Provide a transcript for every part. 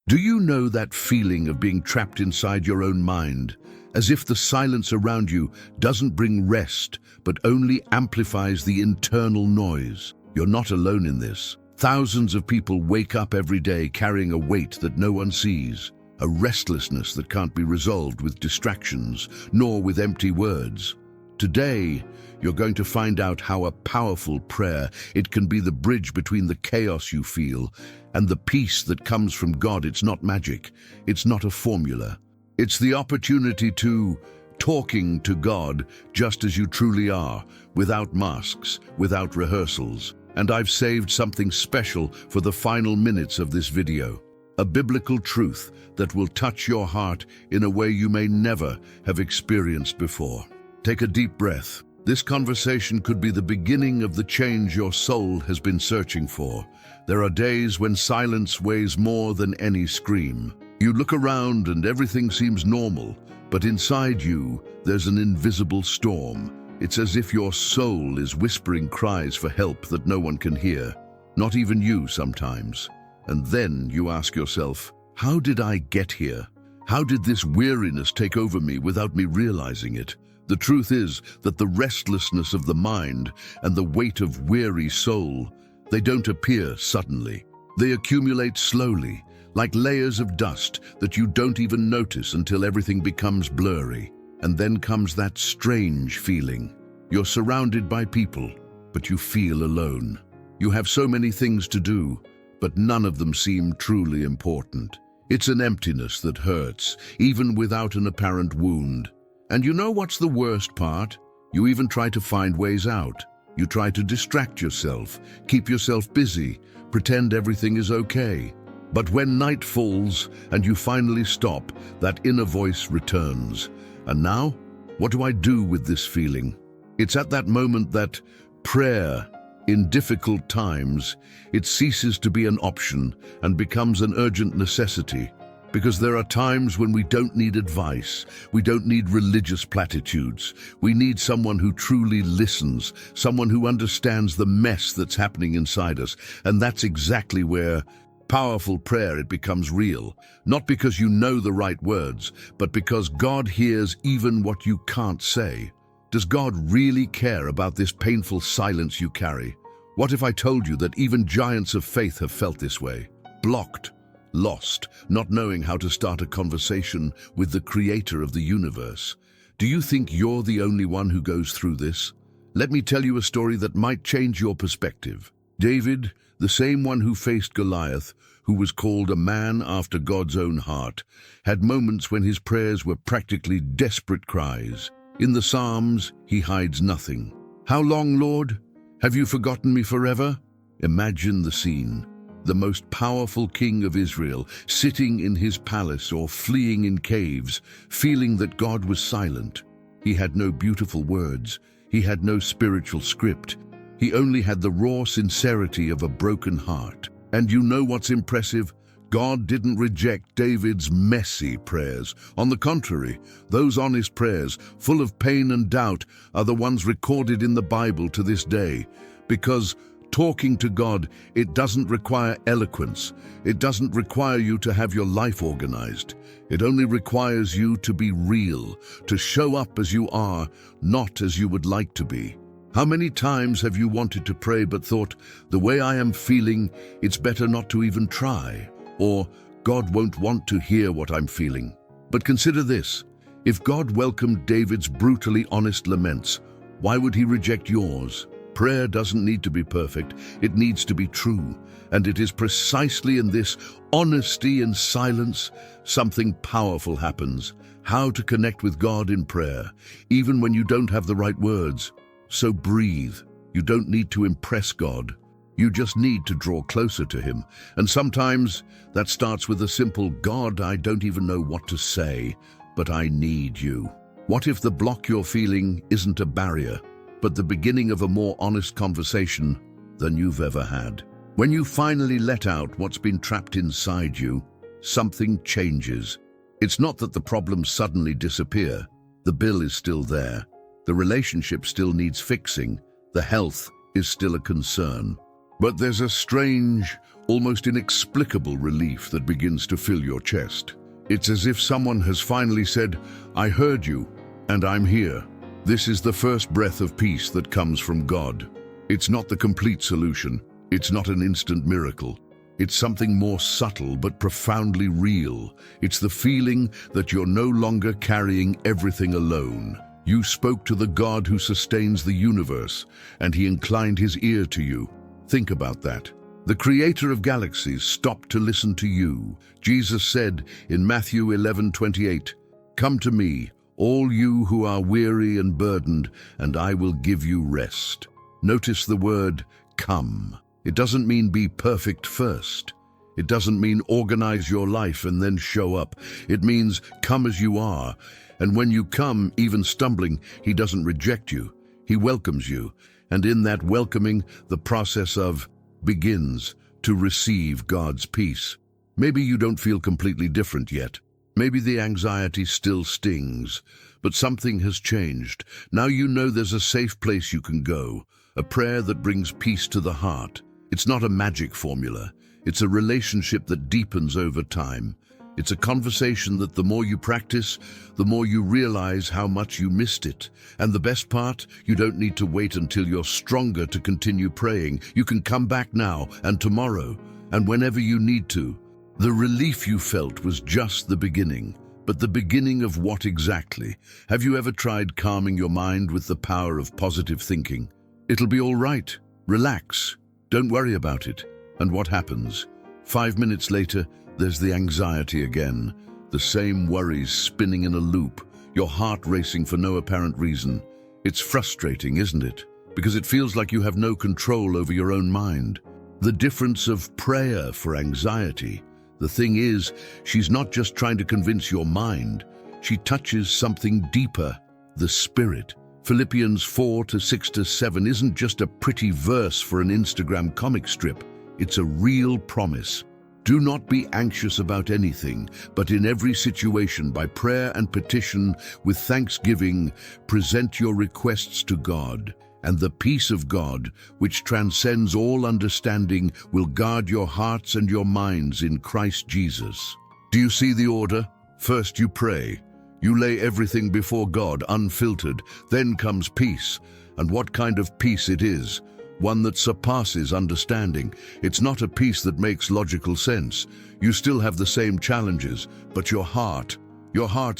Do you know that feeling of being trapped inside your own mind, as if the silence around you doesn't bring rest, but only amplifies the internal noise? You're not alone in this. Thousands of people wake up every day carrying a weight that no one sees, a restlessness that can't be resolved with distractions, nor with empty words. Today, you're going to find out how a powerful prayer, it can be the bridge between the chaos you feel and the peace that comes from God. It's not magic. It's not a formula. It's the opportunity to talking to God just as you truly are, without masks, without rehearsals. And I've saved something special for the final minutes of this video. A biblical truth that will touch your heart in a way you may never have experienced before. Take a deep breath. This conversation could be the beginning of the change your soul has been searching for. There are days when silence weighs more than any scream. You look around and everything seems normal, but inside you, there's an invisible storm. It's as if your soul is whispering cries for help that no one can hear, not even you sometimes. And then you ask yourself, how did I get here? How did this weariness take over me without me realizing it? The truth is that the restlessness of the mind and the weight of weary soul, they don't appear suddenly. They accumulate slowly, like layers of dust that you don't even notice until everything becomes blurry. And then comes that strange feeling. You're surrounded by people, but you feel alone. You have so many things to do, but none of them seem truly important. It's an emptiness that hurts, even without an apparent wound. And you know what's the worst part? You even try to find ways out. You try to distract yourself, keep yourself busy, pretend everything is okay. But when night falls and you finally stop, that inner voice returns. And now, what do I do with this feeling? It's at that moment that prayer, in difficult times, it ceases to be an option and becomes an urgent necessity. Because there are times when we don't need advice, we don't need religious platitudes. We need someone who truly listens, someone who understands the mess that's happening inside us. And that's exactly where powerful prayer, it becomes real. Not because you know the right words, but because God hears even what you can't say. Does God really care about this painful silence you carry? What if I told you that even giants of faith have felt this way? Blocked, lost, not knowing how to start a conversation with the creator of the universe. Do you think you're the only one who goes through this? Let me tell you a story that might change your perspective. David, the same one who faced Goliath, who was called a man after God's own heart, had moments when his prayers were practically desperate cries. In the Psalms, he hides nothing. How long, Lord? Have you forgotten me forever? Imagine the scene. The most powerful king of Israel, sitting in his palace or fleeing in caves, feeling that God was silent. He had no beautiful words. He had no spiritual script. He only had the raw sincerity of a broken heart. And you know what's impressive? God didn't reject David's messy prayers. On the contrary, those honest prayers, full of pain and doubt, are the ones recorded in the Bible to this day. Because talking to God, it doesn't require eloquence. It doesn't require you to have your life organized. It only requires you to be real, to show up as you are, not as you would like to be. How many times have you wanted to pray but thought, the way I am feeling, it's better not to even try? Or, God won't want to hear what I'm feeling. But consider this. If God welcomed David's brutally honest laments, why would he reject yours? Prayer doesn't need to be perfect. It needs to be true. And it is precisely in this honesty and silence something powerful happens. How to connect with God in prayer, even when you don't have the right words. So breathe. You don't need to impress God. You just need to draw closer to Him. And sometimes that starts with a simple, God, I don't even know what to say, but I need you. What if the block you're feeling isn't a barrier, but the beginning of a more honest conversation than you've ever had? When you finally let out what's been trapped inside you, something changes. It's not that the problems suddenly disappear. The bill is still there. The relationship still needs fixing. The health is still a concern. But there's a strange, almost inexplicable relief that begins to fill your chest. It's as if someone has finally said, "I heard you, and I'm here." This is the first breath of peace that comes from God. It's not the complete solution. It's not an instant miracle. It's something more subtle but profoundly real. It's the feeling that you're no longer carrying everything alone. You spoke to the God who sustains the universe, and he inclined his ear to you. Think about that. The creator of galaxies stopped to listen to you. Jesus said in Matthew 11:28, "Come to me, all you who are weary and burdened, and I will give you rest." Notice the word come. It doesn't mean be perfect first. It doesn't mean organize your life and then show up. It means come as you are. And when you come, even stumbling, he doesn't reject you. He welcomes you. And in that welcoming, the process of begins to receive God's peace. Maybe you don't feel completely different yet. Maybe the anxiety still stings, but something has changed. Now you know there's a safe place you can go, a prayer that brings peace to the heart. It's not a magic formula. It's a relationship that deepens over time. It's a conversation that the more you practice, the more you realize how much you missed it. And the best part, you don't need to wait until you're stronger to continue praying. You can come back now and tomorrow and whenever you need to. The relief you felt was just the beginning. But the beginning of what exactly? Have you ever tried calming your mind with the power of positive thinking? It'll be all right. Relax. Don't worry about it. And what happens? 5 minutes later, there's the anxiety again. The same worries spinning in a loop, your heart racing for no apparent reason. It's frustrating, isn't it? Because it feels like you have no control over your own mind. The difference of prayer for anxiety. The thing is, she's not just trying to convince your mind. She touches something deeper, the spirit. Philippians 4:6-7 isn't just a pretty verse for an Instagram comic strip. It's a real promise. Do not be anxious about anything, but in every situation, by prayer and petition, with thanksgiving, present your requests to God. And the peace of God, which transcends all understanding, will guard your hearts and your minds in Christ Jesus. Do you see the order? First you pray. You lay everything before God, unfiltered. Then comes peace. And what kind of peace it is? One that surpasses understanding. It's not a peace that makes logical sense. You still have the same challenges, but your heart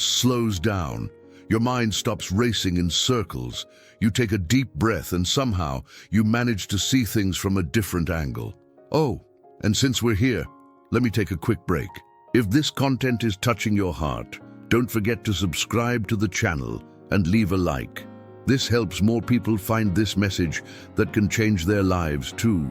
slows down. Your mind stops racing in circles. You take a deep breath and somehow you manage to see things from a different angle. Oh, and since we're here, let me take a quick break. If this content is touching your heart, don't forget to subscribe to the channel and leave a like. This helps more people find this message that can change their lives too.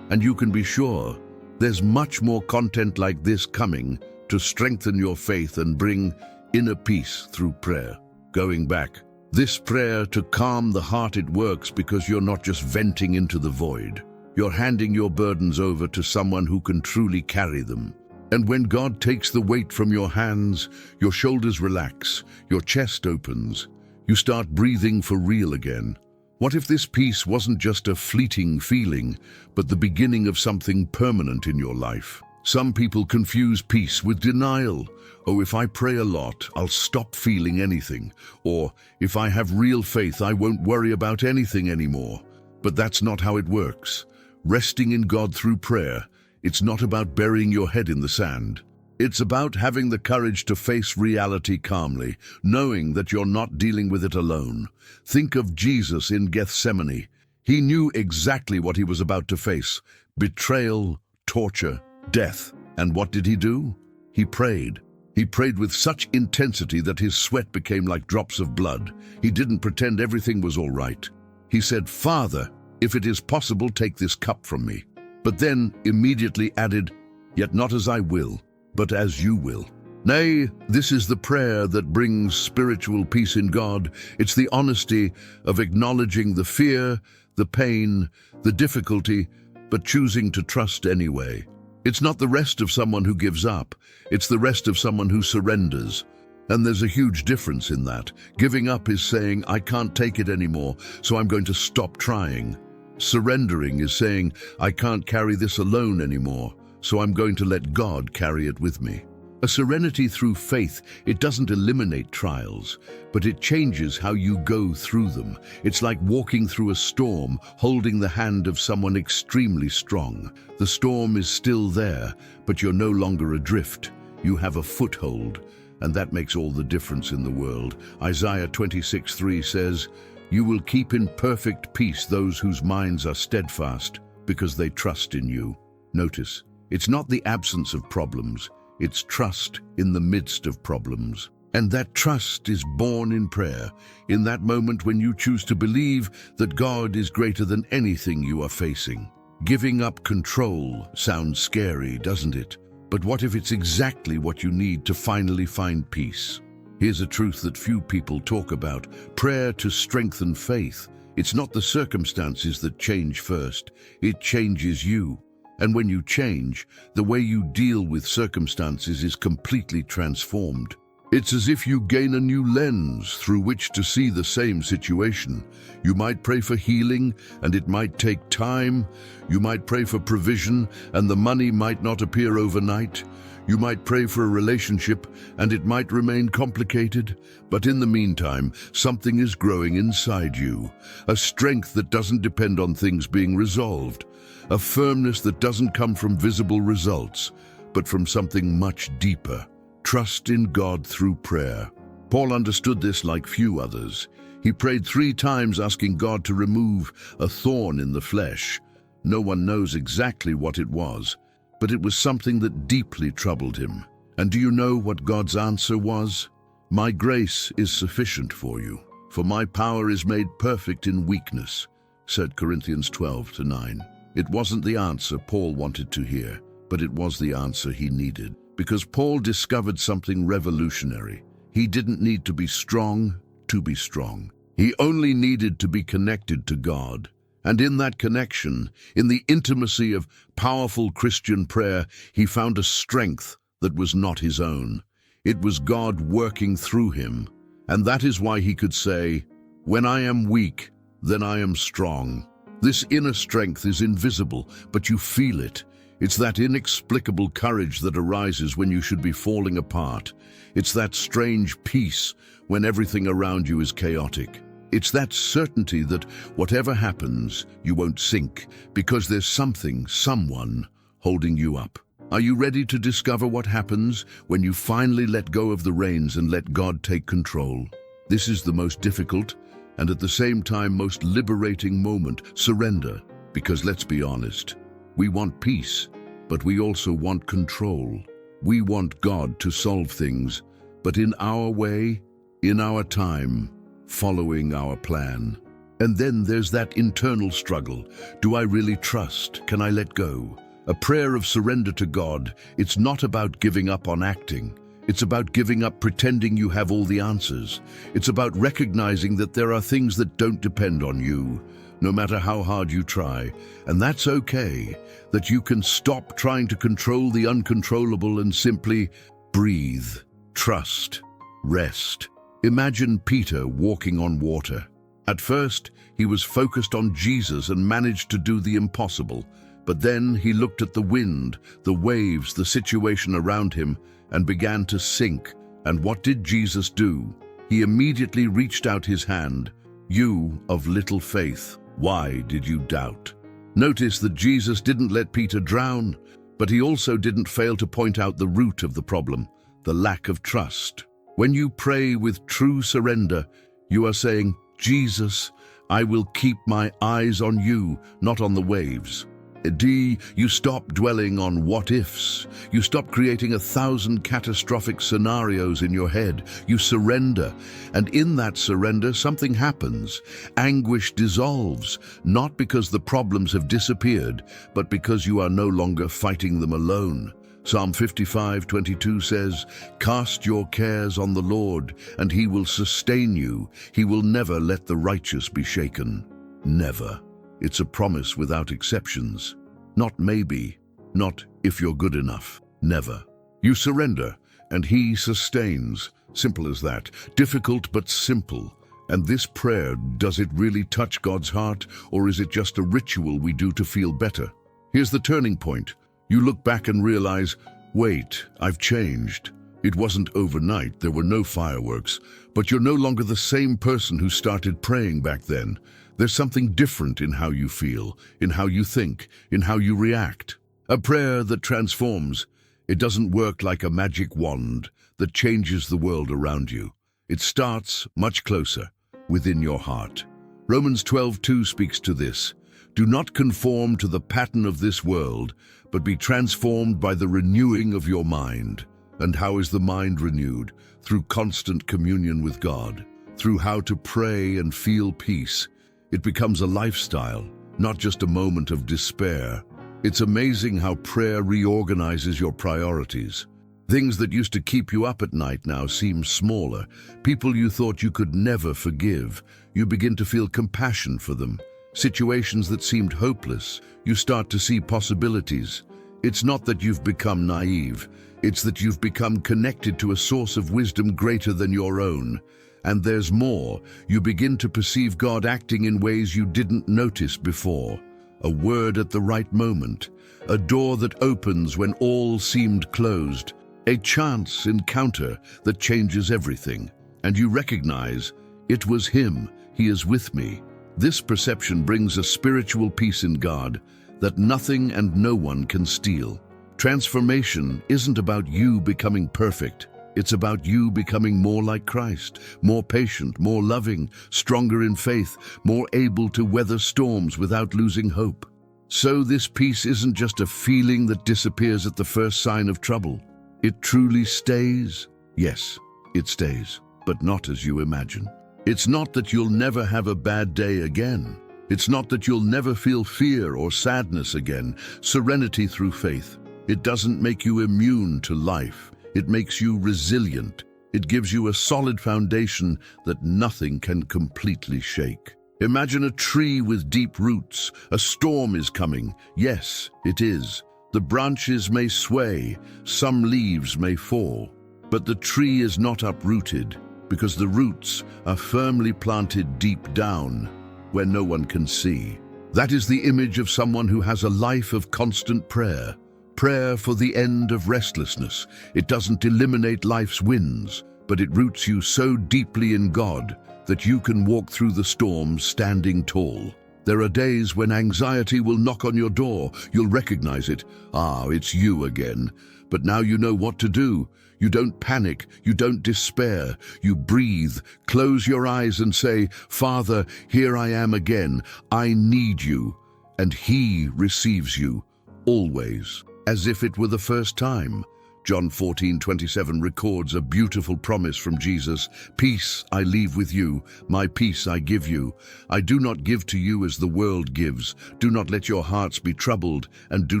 And you can be sure there's much more content like this coming to strengthen your faith and bring inner peace through prayer. Going back, this prayer to calm the heart, it works because you're not just venting into the void. You're handing your burdens over to someone who can truly carry them. And when God takes the weight from your hands, your shoulders relax, your chest opens. You start breathing for real again. What if this peace wasn't just a fleeting feeling, but the beginning of something permanent in your life? Some people confuse peace with denial. Oh, if I pray a lot, I'll stop feeling anything. Or, if I have real faith, I won't worry about anything anymore. But that's not how it works. Resting in God through prayer, it's not about burying your head in the sand. It's about having the courage to face reality calmly, knowing that you're not dealing with it alone. Think of Jesus in Gethsemane. He knew exactly what he was about to face: betrayal, torture, death. And what did he do? He prayed. He prayed with such intensity that his sweat became like drops of blood. He didn't pretend everything was all right. He said, "Father, if it is possible, take this cup from me." But then immediately added, "Yet not as I will, but as you will." Nay, this is the prayer that brings spiritual peace in God. It's the honesty of acknowledging the fear, the pain, the difficulty, but choosing to trust anyway. It's not the rest of someone who gives up. It's the rest of someone who surrenders. And there's a huge difference in that. Giving up is saying, "I can't take it anymore, so I'm going to stop trying." Surrendering is saying, I can't carry this alone anymore, so I'm going to let God carry it with me. A serenity through faith, it doesn't eliminate trials, but it changes how you go through them. It's like walking through a storm, holding the hand of someone extremely strong. The storm is still there, but you're no longer adrift. You have a foothold, and that makes all the difference in the world. Isaiah 26:3 says, You will keep in perfect peace those whose minds are steadfast, because they trust in you. Notice, it's not the absence of problems, it's trust in the midst of problems. And that trust is born in prayer, in that moment when you choose to believe that God is greater than anything you are facing. Giving up control sounds scary, doesn't it? But what if it's exactly what you need to finally find peace? Here's a truth that few people talk about: prayer to strengthen faith. It's not the circumstances that change first, it changes you. And when you change, the way you deal with circumstances is completely transformed. It's as if you gain a new lens through which to see the same situation. You might pray for healing, and it might take time. You might pray for provision, and the money might not appear overnight. You might pray for a relationship, and it might remain complicated. But in the meantime, something is growing inside you, a strength that doesn't depend on things being resolved, a firmness that doesn't come from visible results, but from something much deeper. Trust in God through prayer. Paul understood this like few others. He prayed 3 times asking God to remove a thorn in the flesh. No one knows exactly what it was, but it was something that deeply troubled him. And do you know what God's answer was? My grace is sufficient for you, for my power is made perfect in weakness, 2 Corinthians 12:9. It wasn't the answer Paul wanted to hear, but it was the answer he needed. Because Paul discovered something revolutionary. He didn't need to be strong to be strong. He only needed to be connected to God. And in that connection, in the intimacy of powerful Christian prayer, he found a strength that was not his own. It was God working through him. And that is why he could say, When I am weak, then I am strong. This inner strength is invisible, but you feel it. It's that inexplicable courage that arises when you should be falling apart. It's that strange peace when everything around you is chaotic. It's that certainty that whatever happens, you won't sink, because there's something, someone, holding you up. Are you ready to discover what happens when you finally let go of the reins and let God take control? This is the most difficult and at the same time most liberating moment: surrender. Because let's be honest, we want peace, but we also want control. We want God to solve things, but in our way, in our time, following our plan. And then there's that internal struggle. Do I really trust? Can I let go? A prayer of surrender to God, it's not about giving up on acting. It's about giving up pretending you have all the answers. It's about recognizing that there are things that don't depend on you, no matter how hard you try. And that's okay, that you can stop trying to control the uncontrollable and simply breathe, trust, rest. Imagine Peter walking on water. At first, he was focused on Jesus and managed to do the impossible. But then he looked at the wind, the waves, the situation around him, and began to sink. And what did Jesus do? He immediately reached out his hand. You of little faith, why did you doubt? Notice that Jesus didn't let Peter drown, but he also didn't fail to point out the root of the problem, the lack of trust. When you pray with true surrender, you are saying, Jesus, I will keep my eyes on you, not on the waves. You stop dwelling on what-ifs. You stop creating 1,000 catastrophic scenarios in your head. You surrender, and in that surrender, something happens. Anguish dissolves, not because the problems have disappeared, but because you are no longer fighting them alone. Psalm 55:22 says, Cast your cares on the Lord, and he will sustain you. He will never let the righteous be shaken. Never. It's a promise without exceptions. Not maybe, not if you're good enough. Never. You surrender, and he sustains. Simple as that. Difficult but simple. And this prayer, does it really touch God's heart, or is it just a ritual we do to feel better? Here's the turning point. You look back and realize, wait, I've changed. It wasn't overnight, there were no fireworks, but you're no longer the same person who started praying back then. There's something different in how you feel, in how you think, in how you react. A prayer that transforms. It doesn't work like a magic wand that changes the world around you. It starts much closer, within your heart. Romans 12:2 speaks to this. Do not conform to the pattern of this world, but be transformed by the renewing of your mind. And how is the mind renewed? Through constant communion with God, through how to pray and feel peace. It becomes a lifestyle, not just a moment of despair. It's amazing how prayer reorganizes your priorities. Things that used to keep you up at night now seem smaller. People you thought you could never forgive, you begin to feel compassion for them. Situations that seemed hopeless, you start to see possibilities. It's not that you've become naive, it's that you've become connected to a source of wisdom greater than your own. And there's more. You begin to perceive God acting in ways you didn't notice before. A word at the right moment, a door that opens when all seemed closed, a chance encounter that changes everything. And you recognize, it was Him, He is with me. This perception brings a spiritual peace in God that nothing and no one can steal. Transformation isn't about you becoming perfect. It's about you becoming more like Christ, more patient, more loving, stronger in faith, more able to weather storms without losing hope. So this peace isn't just a feeling that disappears at the first sign of trouble. It truly stays. Yes, it stays, but not as you imagine. It's not that you'll never have a bad day again. It's not that you'll never feel fear or sadness again. Serenity through faith. It doesn't make you immune to life. It makes you resilient. It gives you a solid foundation that nothing can completely shake. Imagine a tree with deep roots. A storm is coming. Yes, it is. The branches may sway, some leaves may fall, but the tree is not uprooted because the roots are firmly planted deep down where no one can see. That is the image of someone who has a life of constant prayer. Prayer for the end of restlessness. It doesn't eliminate life's winds, but it roots you so deeply in God that you can walk through the storm standing tall. There are days when anxiety will knock on your door. You'll recognize it. Ah, it's you again. But now you know what to do. You don't panic. You don't despair. You breathe, close your eyes and say, Father, here I am again. I need you. And He receives you, always, as if it were the first time. John 14:27 records a beautiful promise from Jesus. Peace I leave with you, my peace I give you. I do not give to you as the world gives. Do not let your hearts be troubled, and do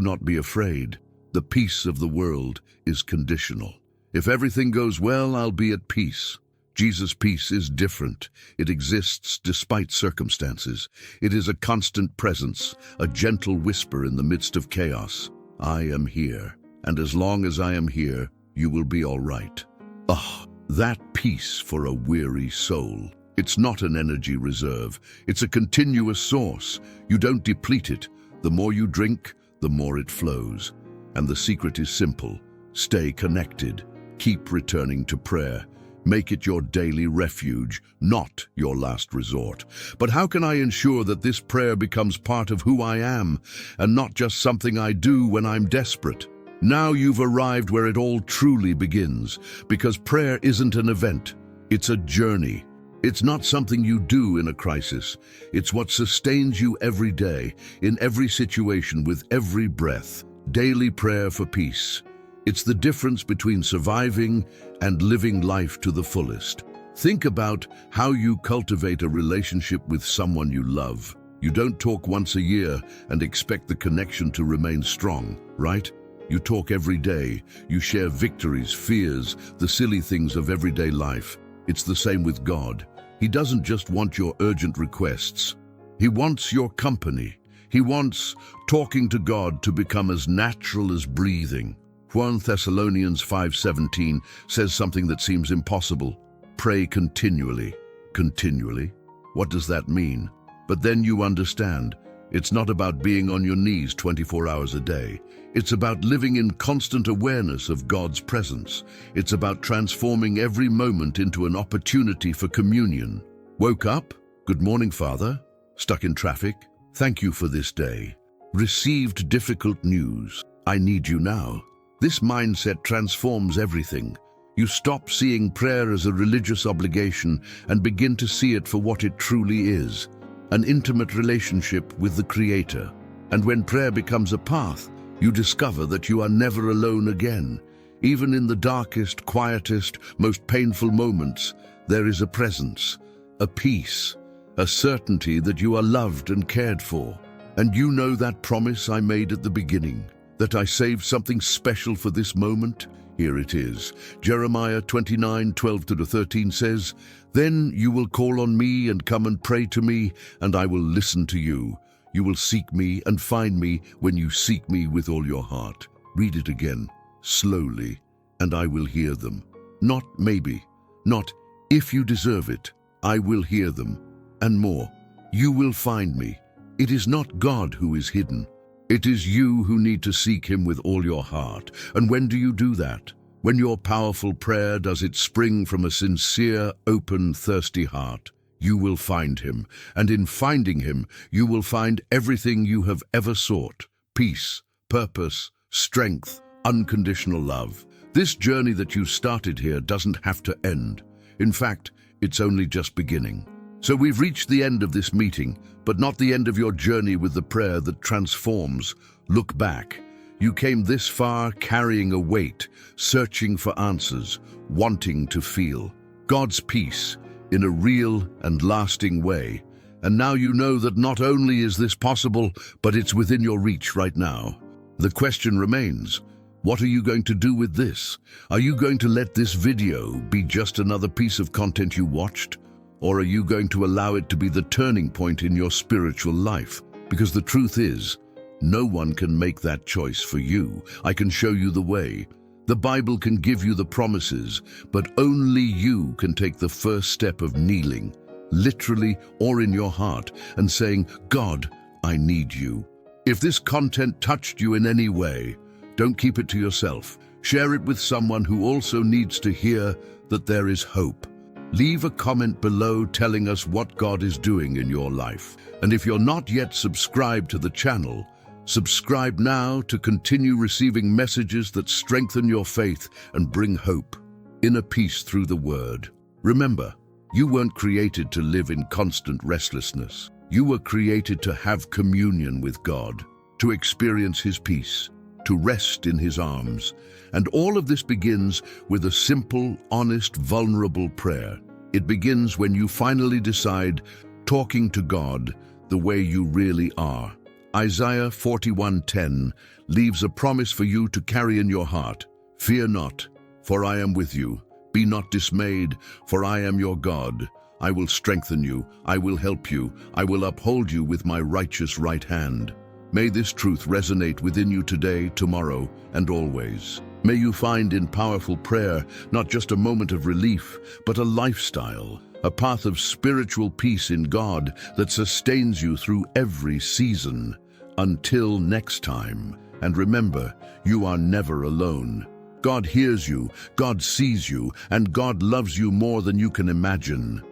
not be afraid. The peace of the world is conditional. If everything goes well, I'll be at peace. Jesus' peace is different. It exists despite circumstances. It is a constant presence, a gentle whisper in the midst of chaos. I am here. And as long as I am here, you will be all right. Ah, that peace for a weary soul. It's not an energy reserve. It's a continuous source. You don't deplete it. The more you drink, the more it flows. And the secret is simple. Stay connected. Keep returning to prayer. Make it your daily refuge, not your last resort. But how can I ensure that this prayer becomes part of who I am, and not just something I do when I'm desperate? Now you've arrived where it all truly begins, because prayer isn't an event, it's a journey. It's not something you do in a crisis. It's what sustains you every day, in every situation, with every breath. Daily prayer for peace. It's the difference between surviving and living life to the fullest. Think about how you cultivate a relationship with someone you love. You don't talk once a year and expect the connection to remain strong, right? You talk every day. You share victories, fears, the silly things of everyday life. It's the same with God. He doesn't just want your urgent requests. He wants your company. He wants talking to God to become as natural as breathing. 1 Thessalonians 5:17 says something that seems impossible. Pray continually. Continually? What does that mean? But then you understand. It's not about being on your knees 24 hours a day. It's about living in constant awareness of God's presence. It's about transforming every moment into an opportunity for communion. Woke up? Good morning, Father. Stuck in traffic? Thank you for this day. Received difficult news. I need you now. This mindset transforms everything. You stop seeing prayer as a religious obligation and begin to see it for what it truly is, an intimate relationship with the Creator. And when prayer becomes a path, you discover that you are never alone again. Even in the darkest, quietest, most painful moments, there is a presence, a peace, a certainty that you are loved and cared for. And you know that promise I made at the beginning, that I saved something special for this moment? Here it is. Jeremiah 29:12-13 says, "Then you will call on me and come and pray to me, and I will listen to you. You will seek me and find me when you seek me with all your heart." Read it again, slowly, and I will hear them. Not maybe, not if you deserve it. I will hear them. And more, you will find me. It is not God who is hidden. It is you who need to seek him with all your heart. And when do you do that? When your powerful prayer does it spring from a sincere, open, thirsty heart. You will find him, and in finding him, you will find everything you have ever sought: peace, purpose, strength, unconditional love. This journey that you started here doesn't have to end. In fact, it's only just beginning. So we've reached the end of this meeting, but not the end of your journey with the prayer that transforms. Look back. You came this far carrying a weight, searching for answers, wanting to feel God's peace in a real and lasting way. And now you know that not only is this possible, but it's within your reach right now. The question remains, what are you going to do with this? Are you going to let this video be just another piece of content you watched? Or are you going to allow it to be the turning point in your spiritual life? Because the truth is, no one can make that choice for you. I can show you the way. The Bible can give you the promises, but only you can take the first step of kneeling, literally or in your heart, and saying, "God, I need you." If this content touched you in any way, don't keep it to yourself. Share it with someone who also needs to hear that there is hope. Leave a comment below telling us what God is doing in your life. And if you're not yet subscribed to the channel, subscribe now to continue receiving messages that strengthen your faith and bring hope, inner peace through the Word. Remember, you weren't created to live in constant restlessness. You were created to have communion with God, to experience His peace, to rest in His arms. And all of this begins with a simple, honest, vulnerable prayer. It begins when you finally decide talking to God the way you really are. Isaiah 41:10 leaves a promise for you to carry in your heart. "Fear not, for I am with you. Be not dismayed, for I am your God. I will strengthen you, I will help you, I will uphold you with my righteous right hand." May this truth resonate within you today, tomorrow, and always. May you find in powerful prayer not just a moment of relief, but a lifestyle, a path of spiritual peace in God that sustains you through every season. Until next time, and remember, you are never alone. God hears you, God sees you, and God loves you more than you can imagine.